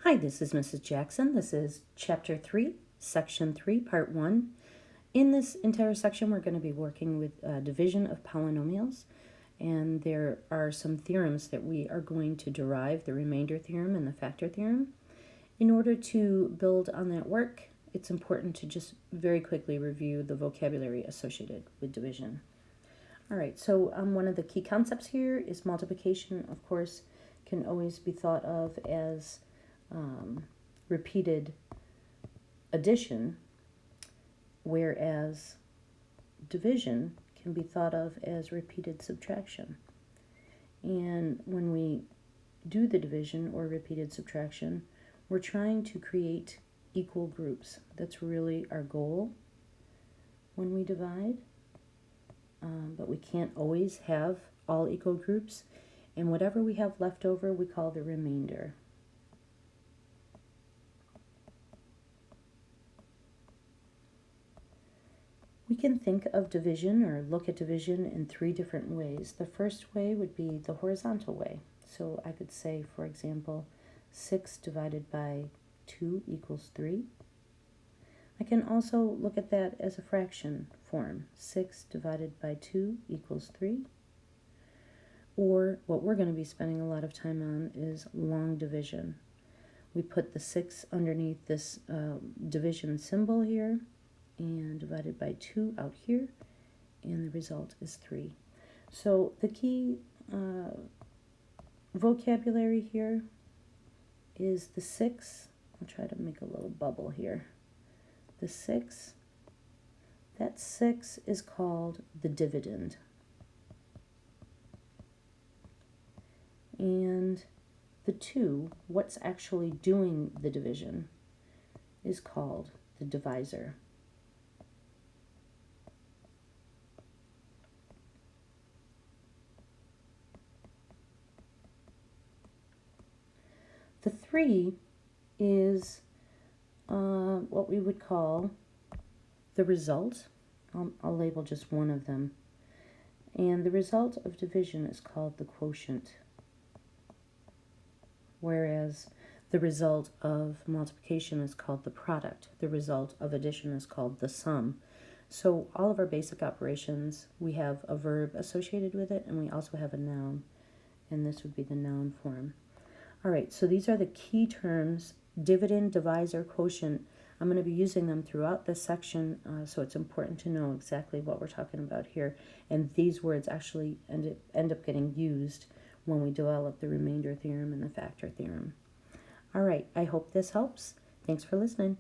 Hi, this is Mrs. Jackson. This is Chapter 3, Section 3, Part 1. In this entire section, we're going to be working with division of polynomials, and there are some theorems that we are going to derive, the remainder theorem and the factor theorem. In order to build on that work, it's important to just very quickly review the vocabulary associated with division. All right, so one of the key concepts here is multiplication, of course, can always be thought of as repeated addition, whereas division can be thought of as repeated subtraction. And when we do the division or repeated subtraction, we're trying to create equal groups. That's really our goal when we divide. But we can't always have all equal groups, and whatever we have left over we call the remainder. We can think of division or look at division in three different ways. The first way would be the horizontal way. So I could say, for example, 6 divided by 2 equals 3. I can also look at that as a fraction form. 6 divided by 2 equals 3. Or what we're going to be spending a lot of time on is long division. We put the 6 underneath this division symbol here, and divided by 2 out here, and the result is 3. So the key vocabulary here is the 6. I'll try to make a little bubble here. The 6, that 6 is called the dividend. And the 2, what's actually doing the division, is called the divisor. The 3 is what we would call the result. I'll label just one of them. And the result of division is called the quotient, whereas the result of multiplication is called the product. The result of addition is called the sum. So all of our basic operations, we have a verb associated with it, and we also have a noun, and this would be the noun form. All right, so these are the key terms: dividend, divisor, quotient. I'm going to be using them throughout this section, so it's important to know exactly what we're talking about here. And these words actually end up getting used when we develop the remainder theorem and the factor theorem. All right, I hope this helps. Thanks for listening.